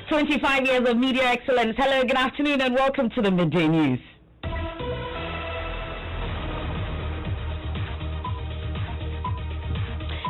25 years of media excellence. Hello, good afternoon, and welcome to the Midday News.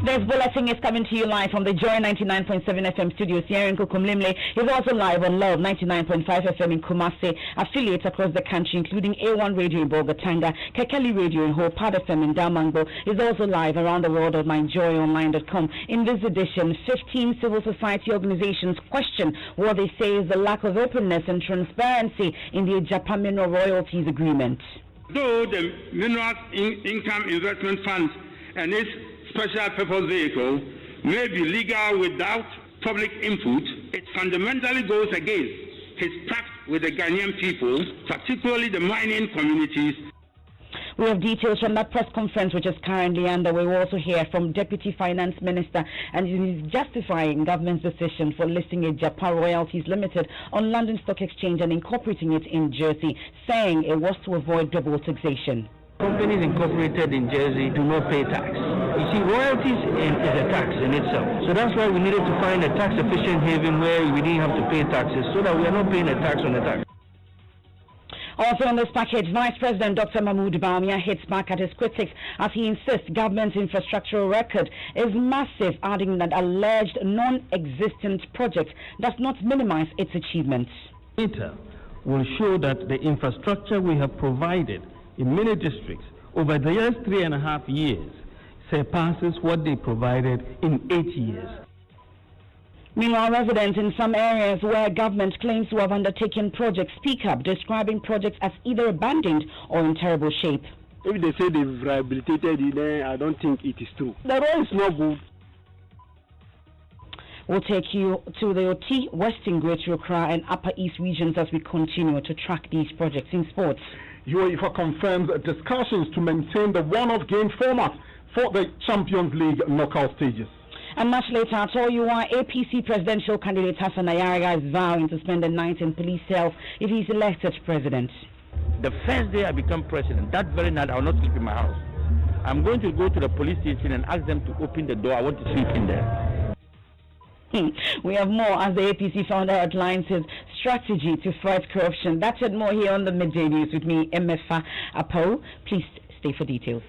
This bulletin is coming to you live from the Joy 99.7 FM studios here in Kukumlimle. He's also live on Love 99.5 FM in Kumasi, affiliates across the country, including A1 Radio in Bogatanga, Kekeli Radio in Ho, Pad FM in Damango. He's also live around the world at myjoyonline.com. In this edition, 15 civil society organizations question what they say is the lack of openness and transparency in the Japan Mineral Royalties Agreement. Though the Minerals Income Investment Fund and its special purpose vehicle may be legal without public input, it fundamentally goes against his pact with the Ghanaian people, particularly the mining communities. We have details from that press conference which is currently underway. We also hear from Deputy Finance Minister, and he's justifying government's decision for listing a Japan Royalties Limited on London Stock Exchange and incorporating it in Jersey, saying it was to avoid double taxation. Companies incorporated in Jersey do not pay tax. You see, royalties is a tax in itself. So that's why we needed to find a tax-efficient haven where we didn't have to pay taxes, so that we are not paying a tax on a tax. Also in this package, Vice President Dr. Mahmoud Bawumia hits back at his critics as he insists government's infrastructural record is massive, adding that alleged non-existent project does not minimize its achievements. Data will show that the infrastructure we have provided in many districts over the last 3.5 years surpasses what they provided in 8 years. Meanwhile, residents in some areas where government claims to have undertaken projects speak up, describing projects as either abandoned or in terrible shape. If they say they've rehabilitated it, I don't think it is true. The road is not good. We'll take you to the OT, Western Greater Accra and Upper East regions as we continue to track these projects in sports. UEFA confirms discussions to maintain the one-off game format for the Champions League knockout stages. And much later, I told you why APC presidential candidate Hassan Ayariga is vowing to spend the night in police cells if he's elected president. The first day I become president, that very night I will not sleep in my house. I'm going to go to the police station and ask them to open the door. I want to sleep in there. We have more as the APC founder outlines his strategy to fight corruption. That's and more here on the Midday News with me, Emefa Apawu. Please stay for details.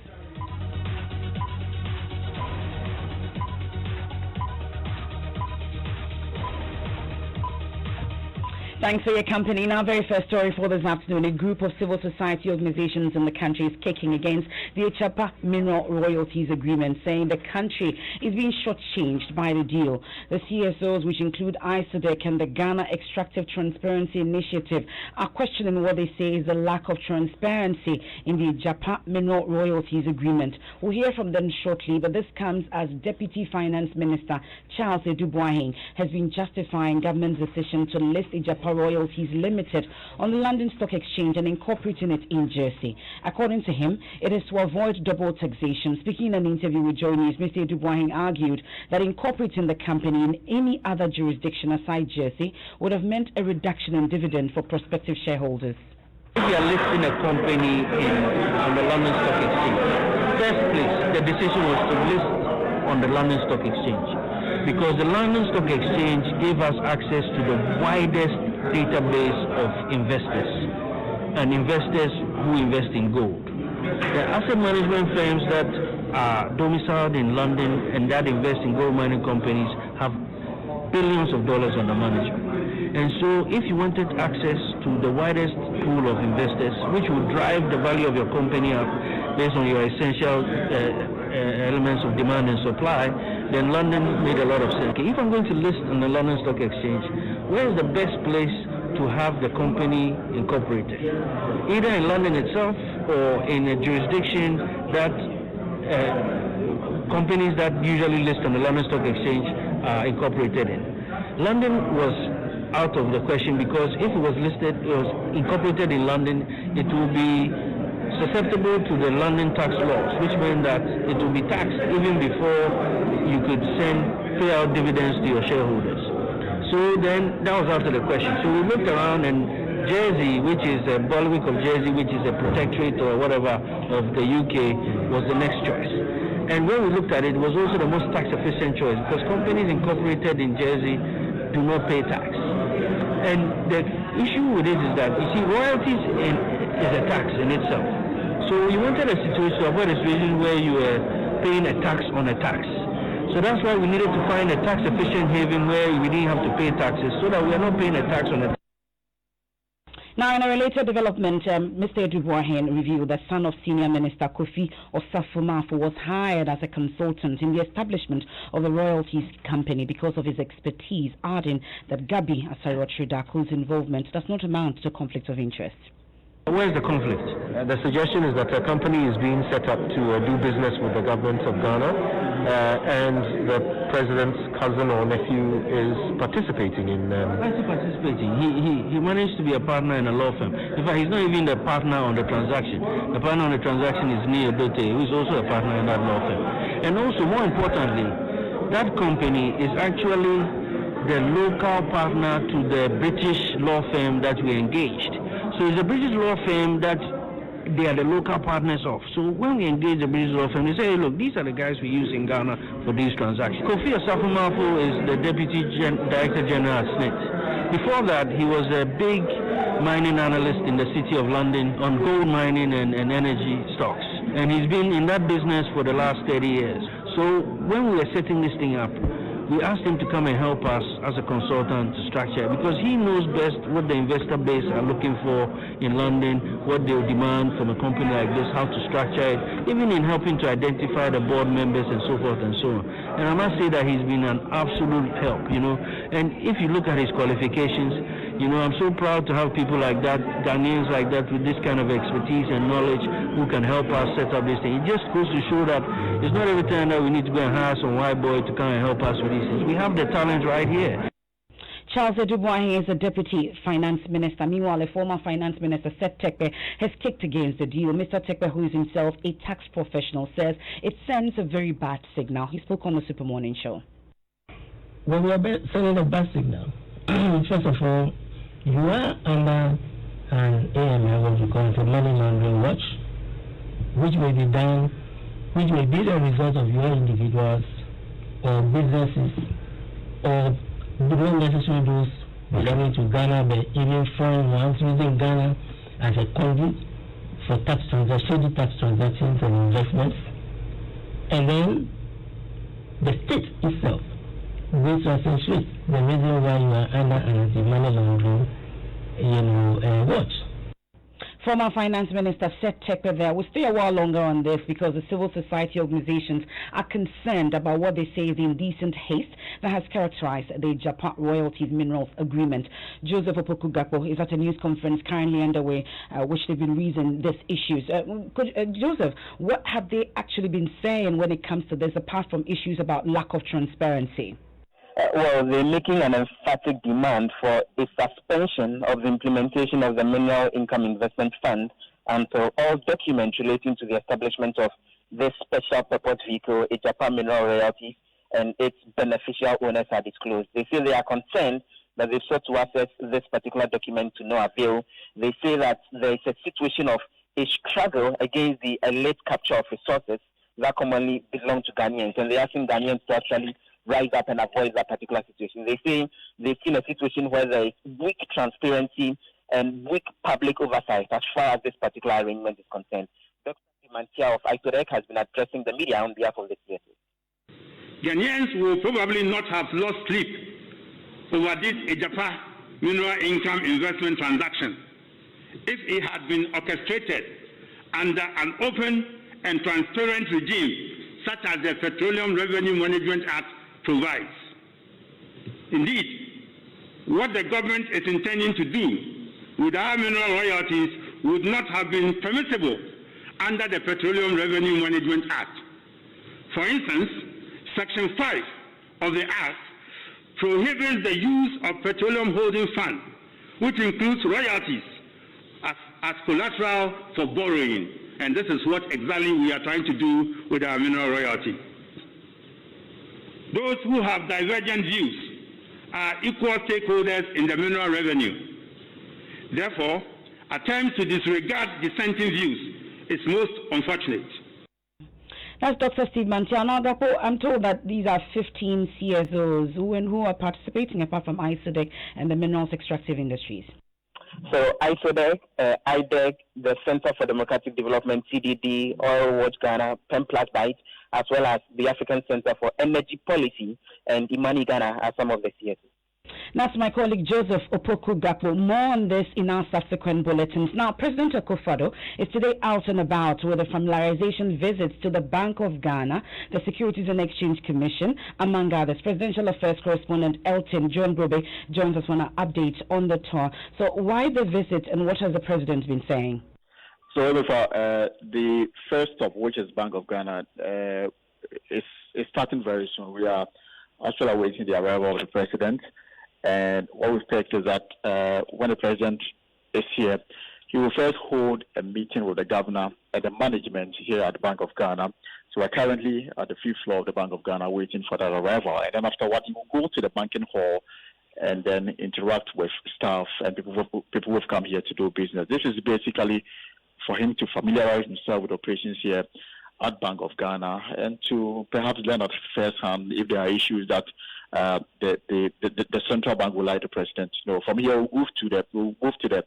Thanks for your company. Now, very first story for this afternoon. A group of civil society organizations in the country is kicking against the Japan Mineral Royalties Agreement, saying the country is being shortchanged by the deal. The CSOs, which include ISODEC and the Ghana Extractive Transparency Initiative, are questioning what they say is the lack of transparency in the Japan Mineral Royalties Agreement. We'll hear from them shortly, but this comes as Deputy Finance Minister Charles Edubuahin has been justifying government's decision to list a Japan Royalties Limited on the London Stock Exchange and incorporating it in Jersey. According to him, it is to avoid double taxation. Speaking in an interview with Joy News, Mr. Edubuahin argued that incorporating the company in any other jurisdiction aside Jersey would have meant a reduction in dividend for prospective shareholders. If you are listing a company on the London Stock Exchange, first place, the decision was to list on the London Stock Exchange, because the London Stock Exchange gave us access to the widest database of investors and investors who invest in gold. The asset management firms that are domiciled in London and that invest in gold mining companies have billions of dollars under management. And so if you wanted access to the widest pool of investors, which would drive the value of your company up based on your essential elements of demand and supply, then London made a lot of sense. If I'm going to list on the London Stock Exchange, where is the best place to have the company incorporated? Either in London itself or in a jurisdiction that companies that usually list on the London Stock Exchange are incorporated in. London was out of the question, because if it was incorporated in London, it will be susceptible to the London tax laws, which meant that it will be taxed even before you could pay out dividends to your shareholders. So then that was out of the question. So we looked around, and Jersey, which is a bulwark of Jersey, which is a protectorate or whatever of the UK, was the next choice. And when we looked at it, it was also the most tax efficient choice, because companies incorporated in Jersey do not pay tax. And the issue with this is that, you see, royalties is a tax in itself. So you wanted a situation, to avoid a situation where you were paying a tax on a tax. So that's why we needed to find a tax-efficient haven where we didn't have to pay taxes, so that we are not paying a tax on a tax. Now, in a related development, Mr. Dubois-Hen revealed that son of Senior Minister Kofi Osafo-Maafo was hired as a consultant in the establishment of the royalties company because of his expertise, adding that Gabi Asarot-Dako's involvement does not amount to conflict of interest. Where's the conflict? The suggestion is that a company is being set up to do business with the government of Ghana, and the president's cousin or nephew is participating in. Why is he participating? He managed to be a partner in a law firm. In fact, he's not even the partner on the transaction. The partner on the transaction is Nia Dote, who is also a partner in that law firm. And also, more importantly, that company is actually the local partner to the British law firm that we engaged. So it's a British law firm that they are the local partners of. So when we engage the British law firm, they say, hey, look, these are the guys we use in Ghana for these transactions. Kofi Osafo-Maafo is the Deputy Director General at Smith. Before that, he was a big mining analyst in the City of London on gold mining and energy stocks. And he's been in that business for the last 30 years. So when we were setting this thing up, we asked him to come and help us as a consultant to structure it, because he knows best what the investor base are looking for in London, what they'll demand from a company like this, how to structure it, even in helping to identify the board members and so forth and so on. And I must say that he's been an absolute help, you know. And if you look at his qualifications, you know, I'm so proud to have people like that, Ghanaians like that, with this kind of expertise and knowledge who can help us set up this thing. It just goes to show that it's not every time that we need to go and hire some white boy to come and help us with these things. We have the talent right here. Charles Dubois is a deputy finance minister. Meanwhile, a former finance minister, Seth Tekpe, has kicked against the deal. Mr. Tekpe, who is himself a tax professional, says it sends a very bad signal. He spoke on the Super Morning Show. Well, we are sending a bad signal. First of all, you are under an AML, what you call it, a money laundering watch, which may be done, which may be the result of your individuals or businesses, or not necessarily those belonging to Ghana, but even foreign ones using Ghana as a conduit for tax transactions, tax transactions and investments. And then the state itself will to accentuate the reason why you are under anti-money laundering, watch. Former Finance Minister Seth Tekpe there will stay a while longer on this because the civil society organizations are concerned about what they say is the indecent haste that has characterized the Japan Royalties Minerals Agreement. Joseph Opoku-Gakpo is at a news conference currently underway, which they've been raising these issues. Joseph, what have they actually been saying when it comes to this, apart from issues about lack of transparency? Well, they're making an emphatic demand for a suspension of the implementation of the Mineral Income Investment Fund until all documents relating to the establishment of this special purpose vehicle, Japan Mineral Royalties, and its beneficial owners are disclosed. They say they are concerned that they sought to access this particular document to no avail. They say that there is a situation of a struggle against the elite capture of resources that commonly belong to Ghanaians, and they're asking Ghanaians to actually rise up and avoid that particular situation. They say they've seen a situation where there is weak transparency and weak public oversight as far as this particular arrangement is concerned. Dr. Mantia of ITOREC has been addressing the media on behalf of the CSA. Ghanaians will probably not have lost sleep over this Japan Mineral Income Investment transaction if it had been orchestrated under an open and transparent regime such as the Petroleum Revenue Management Act provides. Indeed, what the government is intending to do with our mineral royalties would not have been permissible under the Petroleum Revenue Management Act. For instance, Section 5 of the Act prohibits the use of petroleum holding fund, which includes royalties, as collateral for borrowing. And this is what exactly we are trying to do with our mineral royalty. Those who have divergent views are equal stakeholders in the mineral revenue. Therefore, attempts to disregard dissenting views is most unfortunate. That's Dr. Steve Mantia. Now, I'm told that these are 15 CSOs who are participating apart from ISODEC and the minerals extractive industries. So ISODEC, IDEC, the Center for Democratic Development, CDD, Oil Watch Ghana, Pemplasbite, as well as the African Center for Energy Policy and Imani Ghana are some of the CSOs. That's my colleague Joseph Opoku Gakpo. More on this in our subsequent bulletins. Now, President Akufo-Addo is today out and about with a familiarization visits to the Bank of Ghana, the Securities and Exchange Commission, among others. Presidential Affairs correspondent Elton John Brobe joins us on an update on the tour. So, why the visit and what has the president been saying? So, the first stop, which is Bank of Ghana, is starting very soon. We are actually awaiting the arrival of the president. And what we expect is that when the president is here, he will first hold a meeting with the governor and the management here at the Bank of Ghana. So we're currently at the 5th floor of the Bank of Ghana waiting for that arrival. And then afterward, he will go to the banking hall and then interact with staff and people who have come here to do business. This is basically for him to familiarize himself with operations here at Bank of Ghana and to perhaps learn at first hand if there are issues that the central bank would like the president to know. From here, we'll move to the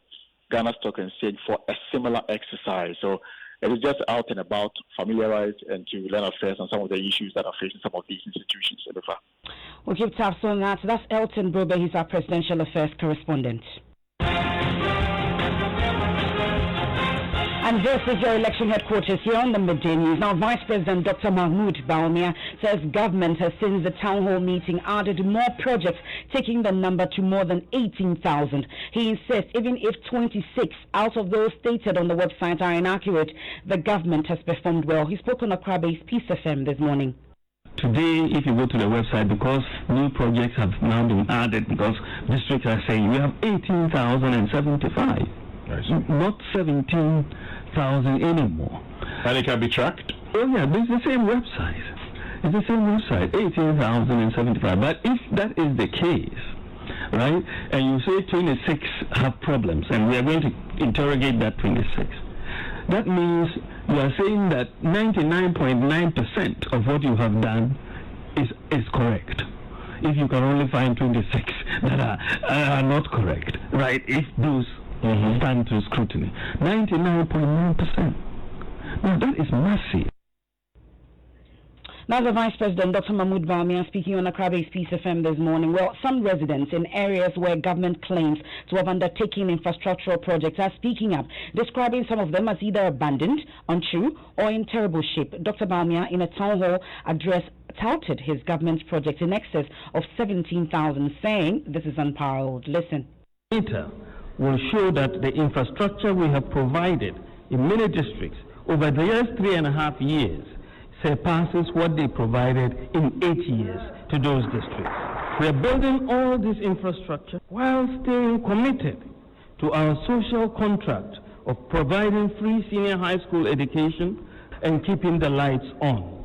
Ghana Stock Exchange for a similar exercise. So it is just out and about, familiarized, and to learn affairs on some of the issues that are facing some of these institutions. We'll keep tabs on that. That's Elton Brobe. He's our Presidential Affairs correspondent. And this is your election headquarters here on the Midday News. Now, Vice President Dr. Mahmoud Bawumia says government has since the town hall meeting added more projects, taking the number to more than 18,000. He insists even if 26 out of those stated on the website are inaccurate, the government has performed well. He spoke on Accra-based Peace FM this morning. Today, if you go to the website, because new projects have now been added, because districts are saying we have 18,075. Not 17,000 anymore. And it can be tracked? Oh yeah, this is the same website. It's the same website, 18,075. But if that is the case, right, and you say 26 have problems, and we are going to interrogate that 26, that means you are saying that 99.9% of what you have done is correct. If you can only find 26 that are not correct, right, if those stand to scrutiny. 99.9%. Now that is massive. Now the Vice President, Dr. Mahmoud Bawumia, speaking on Accra-based Peace FM this morning. Well, some residents in areas where government claims to have undertaken infrastructural projects are speaking up, describing some of them as either abandoned, untrue, or in terrible shape. Dr. Bawumia, in a town hall address, touted his government's project in excess of 17,000, saying this is unparalleled. Listen. Will show that the infrastructure we have provided in many districts over the last 3.5 years surpasses what they provided in 8 years to those districts. We are building all this infrastructure while staying committed to our social contract of providing free senior high school education and keeping the lights on.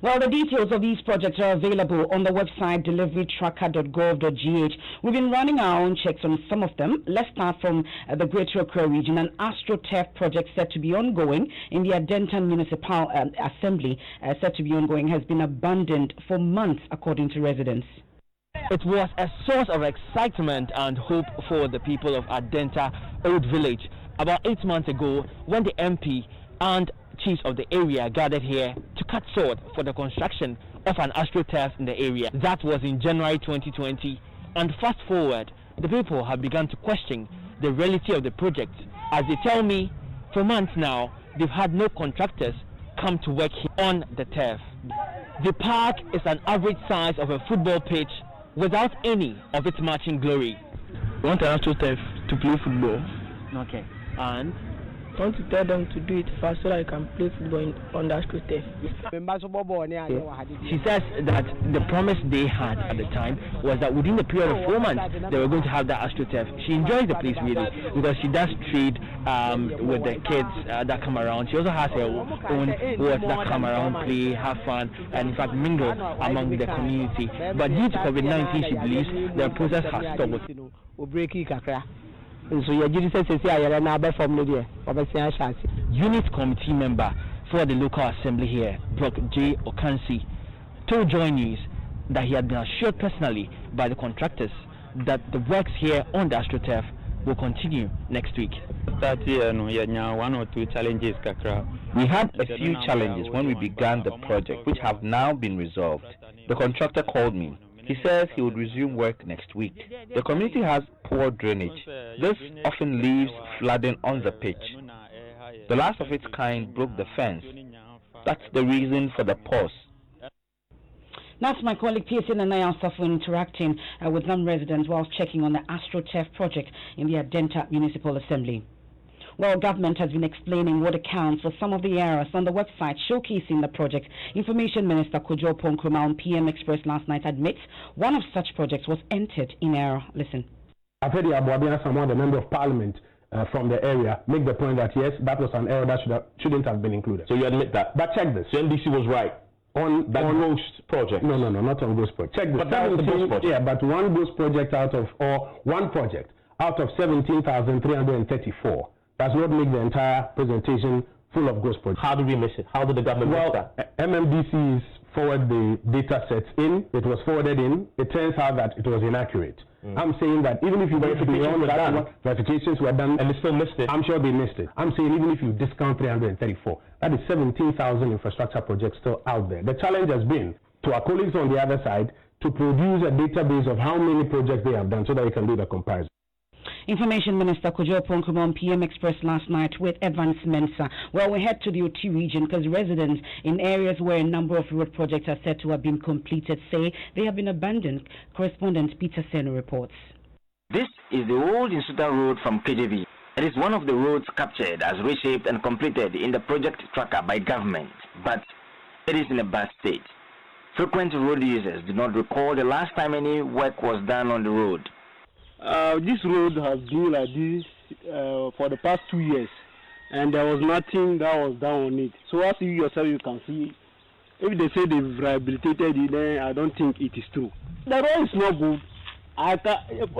Well, the details of these projects are available on the website deliverytracker.gov.gh. We've been running our own checks on some of them. Let's start from the Greater Accra region. An AstroTurf project said to be ongoing in the Adentan Municipal Assembly, said to be ongoing, has been abandoned for months, according to residents. It was a source of excitement and hope for the people of Adenta Old Village about 8 months ago when the MP and chiefs of the area gathered here to cut sword for the construction of an AstroTurf in the area. That was in January 2020, and fast forward, the people have begun to question the reality of the project. As they tell me, for months now, they've had no contractors come to work here on the turf. The park is an average size of a football pitch without any of its matching glory. We want an AstroTurf to play football. Okay, and I want to tell them to do it fast so that I can play football on the AstroTurf. She says that the promise they had at the time was that within the period of 4 months they were going to have that AstroTurf. She enjoys the place really because she does trade with the kids that come around. She also has her own boys that come around, play, have fun, and in fact mingle among the community. But due to COVID-19, she believes the process has stopped. Unit committee member for the local assembly here, Brock J. Okansi, told Joy News that he had been assured personally by the contractors that the works here on the AstroTurf will continue next week. One or two challenges. We had a few challenges when we began the project, which have now been resolved. The contractor called me. He says he would resume work next week. The community has poor drainage. This often leaves flooding on the pitch. The last of its kind broke the fence. That's the reason for the pause. That's my colleague Pearson and I also for interacting with some residents whilst checking on the AstroTurf project in the Adenta Municipal Assembly. Well, government has been explaining what accounts for some of the errors on the website showcasing the project. Information Minister Kojo Ponkroma on PM Express last night admits one of such projects was entered in error. Listen. I've heard someone, the member of parliament from the area, make the point that yes, that was an error that shouldn't have been included. So you admit that? But check this. So NDC was right. On that ghost project? No, not on ghost project. Check this. But that was the ghost project. Yeah, but one ghost project one project out of 17,334 does not make the entire presentation full of ghost projects. How did we miss it? How did the government miss that? MMDC's forward the data sets in. It was forwarded in. It turns out that it was inaccurate. I'm saying that even if you went beyond that, verifications were done, and they still missed it. I'm sure they missed it. I'm saying even if you discount 334, that is 17,000 infrastructure projects still out there. The challenge has been to our colleagues on the other side to produce a database of how many projects they have done so that we can do the comparison. Information Minister Kojo Ponkroma on PM Express last night with Evans Mensah. Well, we head to the OT region because residents in areas where a number of road projects are said to have been completed say they have been abandoned. Correspondent Peter Seno reports. This is the old Insuta Road from KJV. It is one of the roads captured as reshaped and completed in the project tracker by government, but it is in a bad state. Frequent road users do not recall the last time any work was done on the road. This road has been like this for the past 2 years, and there was nothing that was done on it. So as you yourself you can see, if they say they've rehabilitated it, then I don't think it is true. The road is not good.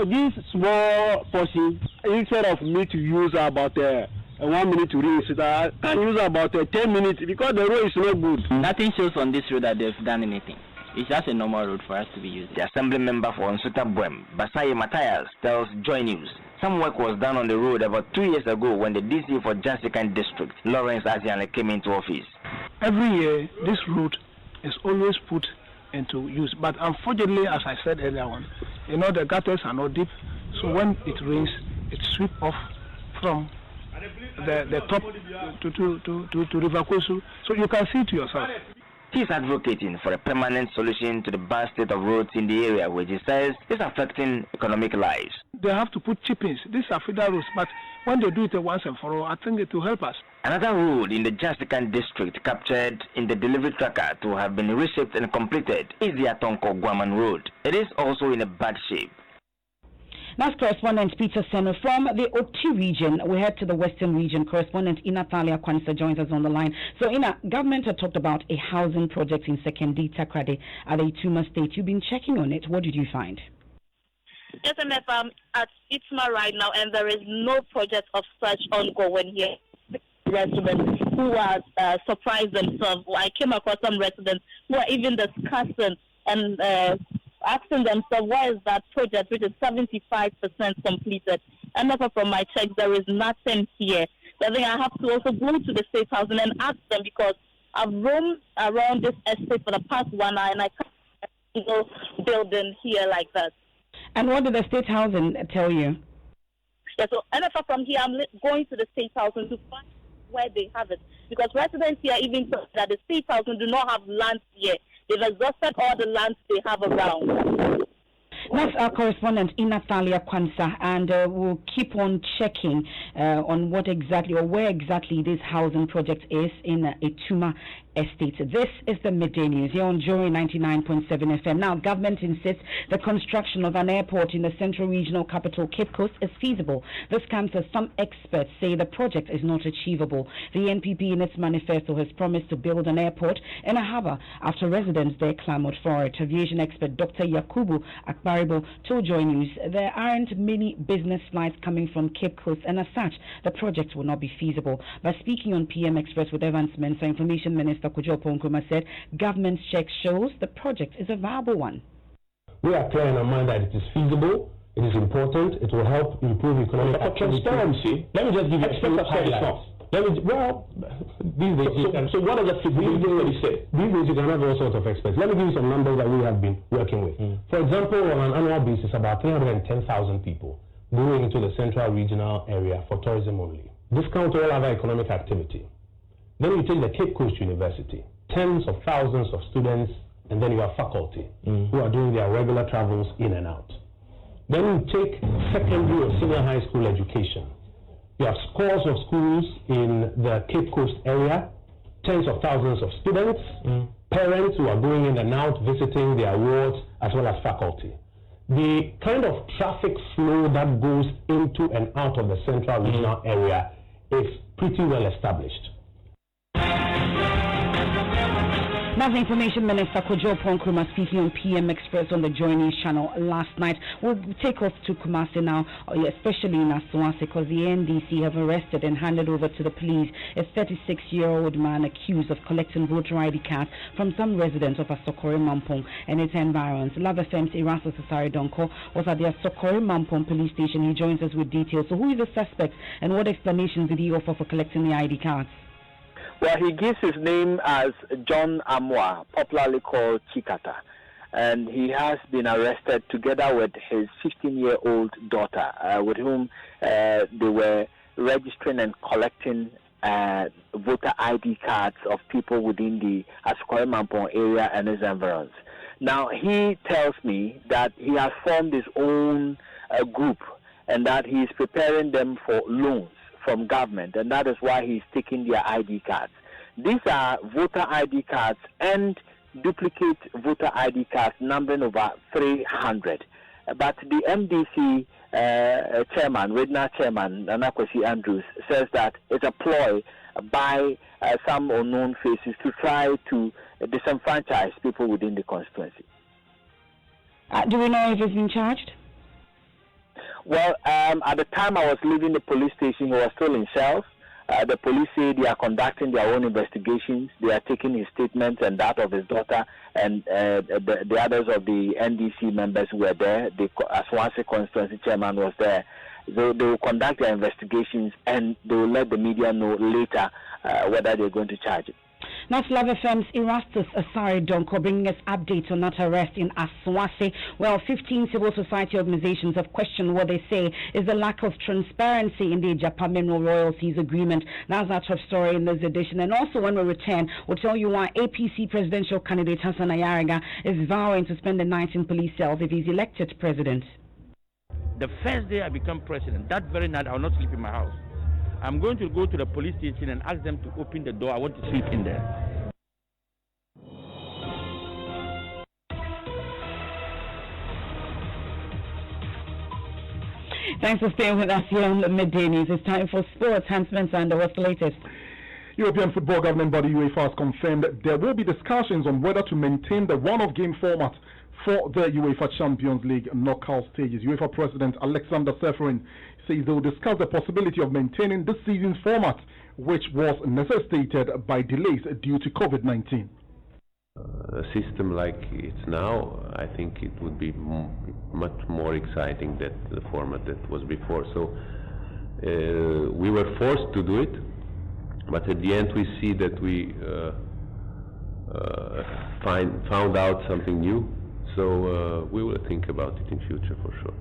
This small portion, instead of me to use about 1 minute to reach it, I can use about 10 minutes because the road is not good. Nothing shows on this road that they've done anything. It's just a normal road for us to be using. The assembly member for Nsuta Bwem, Basaye Matthias, tells Joy News some work was done on the road about 2 years ago when the DC for Jansikan District, Lawrence Azianle, came into office. Every year, this road is always put into use. But unfortunately, as I said earlier on, the gutters are not deep. So when it rains, it sweeps off from the top to River Kosu. So you can see it yourself. He is advocating for a permanent solution to the bad state of roads in the area, which he says is affecting economic lives. They have to put chip-ins. These are feeder roads, but when they do it once and for all, I think it will help us. Another road in the Jansikan district captured in the delivery tracker to have been reshaped and completed is the Atonko Guaman Road. It is also in a bad shape. That's correspondent Peter Seno from the OT region. We head to the Western region. Correspondent Ina Thalia Kwanza joins us on the line. So, Ina, government had talked about a housing project in Sekendi Takrade at the Ituma State. You've been checking on it. What did you find? Yes, I'm at Ituma right now, and there is no project of such ongoing here. Residents who are surprised themselves. I came across some residents who are even discussing and asking themselves, why is that project, which is 75% completed? And therefore, from my check, there is nothing here. So I think I have to also go to the State House and then ask them, because I've roamed around this estate for the past 1 hour and I can't see a single building here like that. And what did the State House tell you? Yeah, so and therefore from here, I'm going to the State House to find where they have it. Because residents here even thought that the State House do not have land here. They've exhausted all the lands they have around. That's our correspondent Ina Thalia Kwanza, and we'll keep on checking on what exactly or where exactly this housing project is in Ituma Estate. This is the Midday News here on Joy 99.7 FM. Now, government insists the construction of an airport in the Central Regional Capital, Cape Coast, is feasible. This comes as some experts say the project is not achievable. The NPP in its manifesto has promised to build an airport in a harbour after residents there clamoured for it. Aviation expert Dr. Yakubu Akbari Taribo told Joy News there aren't many business flights coming from Cape Coast, and as such, the project will not be feasible. But speaking on PM Express with Evans Mensah, Information Minister Kojo Nkrumah said government check shows the project is a viable one. We are clear in our mind that it is feasible, it is important, it will help improve economic transparency. Let me just give you a few highlights. These days, so what does the feasibility study say? These days you can have all sorts of experts. Let me give you some numbers that we have been working with. For example, on an annual basis, about 310,000 people go into the central regional area for tourism only. Discount all other economic activity. Then you take the Cape Coast University, tens of thousands of students, and then you have faculty who are doing their regular travels in and out. Then you take secondary or senior high school education. You have scores of schools in the Cape Coast area, tens of thousands of students, parents who are going in and out, visiting their wards, as well as faculty. The kind of traffic flow that goes into and out of the central regional area is pretty well established. That's Information Minister Kojo Nkrumah speaking on PM Express on the Joy News channel last night. We'll take off to Kumasi now, especially in Aswase, because the NDC have arrested and handed over to the police a 36-year-old man accused of collecting voter ID cards from some residents of Asokore Mampong and its environs. Love FM's Erastus Asare Donko was at the Asokore Mampong police station. He joins us with details. So who is the suspect and what explanations did he offer for collecting the ID cards? Well, he gives his name as John Amwa, popularly called Chikata, and he has been arrested together with his 15-year-old daughter, with whom they were registering and collecting voter ID cards of people within the Asokore Mampong area and its environs. Now, he tells me that he has formed his own group and that he is preparing them for loans from government, and that is why he's taking their ID cards. These are voter ID cards and duplicate voter ID cards numbering over 300. But the MDC chairman, regional chairman, Anakwesi Andrews, says that it's a ploy by some unknown faces to try to disenfranchise people within the constituency. Do we know if he's been charged? Well, at the time I was leaving the police station, he was still in cells. The police say they are conducting their own investigations. They are taking his statements and that of his daughter and the others of the NDC members who were there. The Aswase constituency chairman was there. So they will conduct their investigations and they will let the media know later whether they're going to charge it. Now, Love FM's Erastus Asare Donko bringing us updates on that arrest in Aswase. Well, 15 civil society organizations have questioned what they say is the lack of transparency in the Ijapa Mineral Royalties Agreement. That's our top story in this edition. And also, when we return, we'll tell you why APC presidential candidate Hassan Ayariga is vowing to spend the night in police cells if he's elected president. The first day I become president, that very night I will not sleep in my house. I'm going to go to the police station and ask them to open the door. I want to sleep in there. Thanks for staying with us here on the Midday News. It's time for sports. Hans Mensah, what's the latest? European football governing body UEFA has confirmed that there will be discussions on whether to maintain the one-off game format for the UEFA Champions League knockout stages. UEFA President Alexander Seferin says they will discuss the possibility of maintaining this season's format, which was necessitated by delays due to COVID-19. A system like it's now, I think it would be much more exciting than the format that was before. So we were forced to do it, but at the end we see that we found out something new. So we will think about it in future for sure.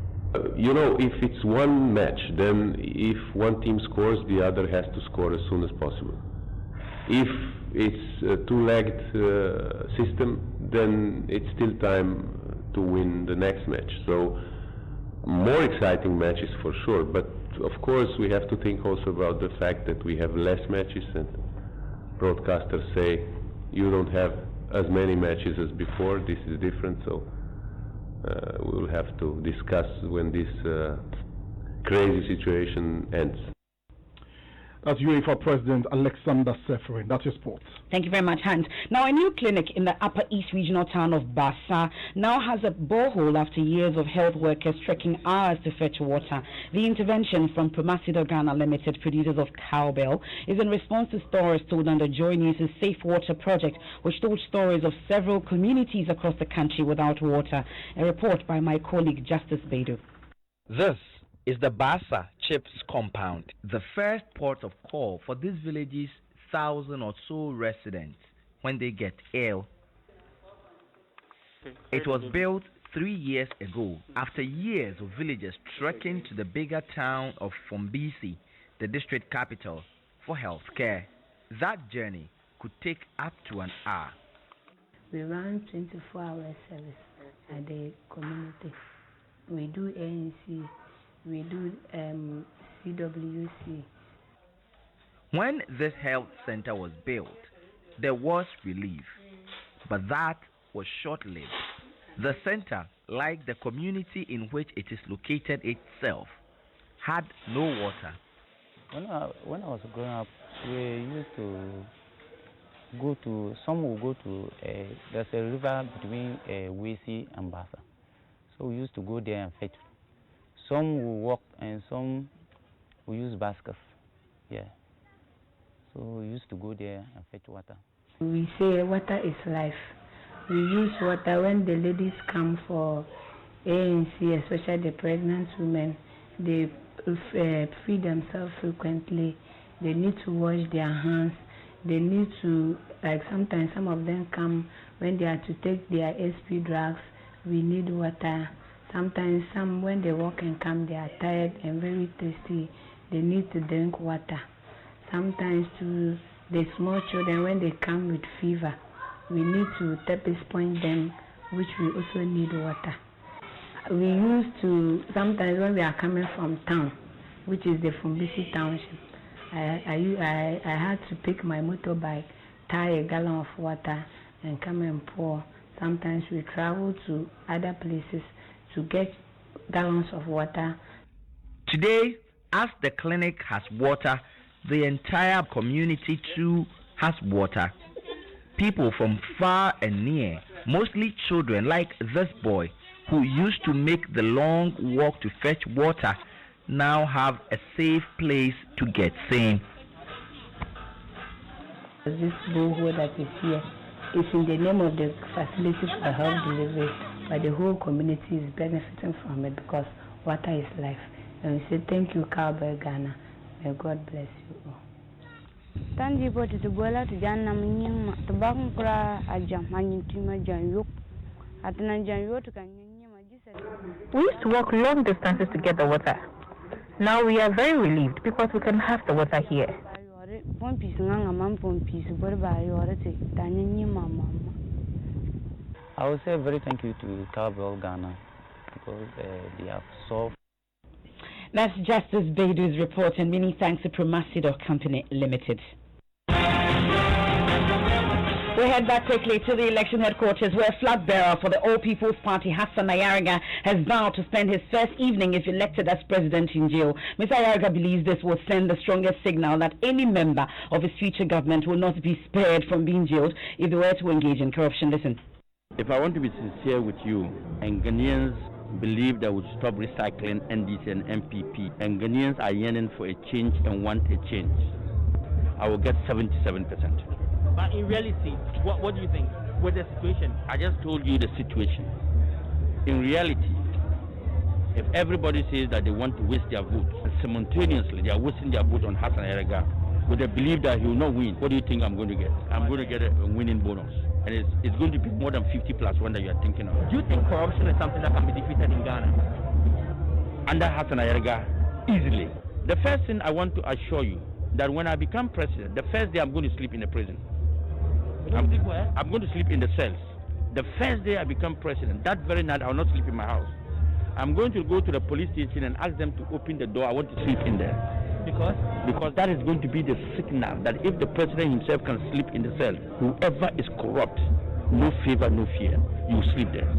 You know, if it's one match, then if one team scores, the other has to score as soon as possible. If it's a two-legged system, then it's still time to win the next match. So more exciting matches for sure, but of course we have to think also about the fact that we have less matches, and broadcasters say you don't have as many matches as before. This is different, so we will have to discuss when this crazy situation ends. That's UEFA President Alexander Seferin. That's your sports. Thank you very much, Hans. Now, a new clinic in the Upper East regional town of Bassa now has a borehole after years of health workers trekking hours to fetch water. The intervention from Promasido Ghana Limited, producers of cowbell, is in response to stories told under Joy News' Safe Water project, which told stories of several communities across the country without water. A report by my colleague Justice Beidou. This is the Bassa Chips compound, the first port of call for this village's 1,000 or so residents when they get ill. It was built 3 years ago after years of villagers trekking to the bigger town of Fombisi, the district capital, for health care. That journey could take up to an hour. We run 24-hour service at the community. We do ANC, we do CWC. When this health center was built, there was relief, but that was short-lived. The center, like the community in which it is located itself, had no water. When I was growing up, we used to go to, some will go to, there's a river between Wesi and Bassa. So we used to go there and fetch. Some will walk and some will use baskets. Yeah. So we used to go there and fetch water. We say water is life. We use water when the ladies come for ANC, especially the pregnant women. They feed themselves frequently. They need to wash their hands. They need to, like sometimes some of them come when they are to take their SP drugs. We need water. Sometimes some, when they walk and come, they are tired and very thirsty. They need to drink water. Sometimes to the small children, when they come with fever, we need to tepis point them, which we also need water. We used to, sometimes when we are coming from town, which is the Fombisi township, I had to pick my motorbike, tie a gallon of water, and come and pour. Sometimes we travel to other places to get gallons of water. Today, as the clinic has water, the entire community too has water. People from far and near, mostly children like this boy, who used to make the long walk to fetch water, now have a safe place to get sane. This borehole that is here is in the name of the facilities for health delivery, but the whole community is benefiting from it because water is life. And we say thank you, Cowbell Ghana. May God bless you all. Tanji to bola to Jana Minyama, to Bankra, Ajam, Manitima Jan Atana Jan to We used to walk long distances to get the water. Now we are very relieved because we can have the water here. I would say very thank you to Cowbell Ghana because they have solved. That's Justice Beidou's report, and many thanks to Promasido Company Limited. We head back quickly to the election headquarters where flag bearer for the All People's Party, Hassan Ayariga, has vowed to spend his first evening if elected as president in jail. Mr. Ayariga believes this will send the strongest signal that any member of his future government will not be spared from being jailed if they were to engage in corruption. Listen. If I want to be sincere with you, and Ghanaians believe that we should stop recycling NDC and MPP, and Ghanaians are yearning for a change and want a change, I will get 77%. But in reality, what do you think with the situation? I just told you the situation. In reality, if everybody says that they want to waste their votes, simultaneously they are wasting their vote on Hassan Ayariga with the belief that he will not win, what do you think I'm going to get? I'm going to get a winning bonus. And it's going to be more than 50 plus one that you are thinking of. Do you think corruption is something that can be defeated in Ghana? Under Hassan Ayariga, easily. The first thing I want to assure you, that when I become president, the first day I'm going to sleep in the prison. I'm going to sleep in the cells. The first day I become president, that very night I will not sleep in my house. I'm going to go to the police station and ask them to open the door. I want to sleep in there. Because? Because that is going to be the signal that if the president himself can sleep in the cell, whoever is corrupt, no favor, no fear, you sleep there.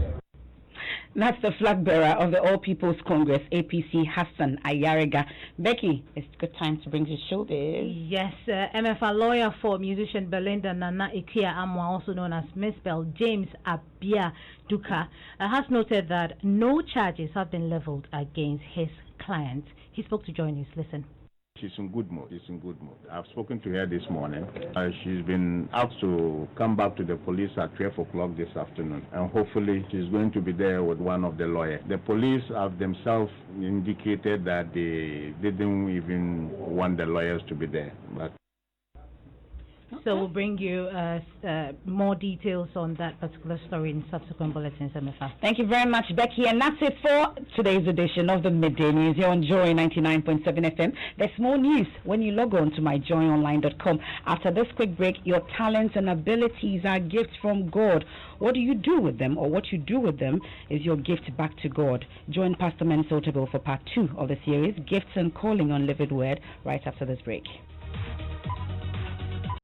That's the flag bearer of the All People's Congress, APC, Hassan Ayariga. Becky, it's a good time to bring you showbiz. Yes, Emefa lawyer for musician Belinda Nana Ikia Amwa, also known as Miss Bell, James Abia Duka, has noted that no charges have been leveled against his client. He spoke to Joy News. Listen. She's in good mood. I've spoken to her this morning. She's been asked to come back to the police at 12 o'clock this afternoon, and hopefully she's going to be there with one of the lawyers. The police have themselves indicated that they didn't even want the lawyers to be there. But so we'll bring you more details on that particular story in subsequent bulletins, Emefa. Thank you very much, Becky. And that's it for today's edition of the Midday News here on Joy 99.7 FM. There's more news when you log on to myjoyonline.com. After this quick break, your talents and abilities are gifts from God. What do you do with them, or what you do with them is your gift back to God. Join Pastor Mensotable for part 2 of the series, Gifts and Calling on Livid Word, right after this break.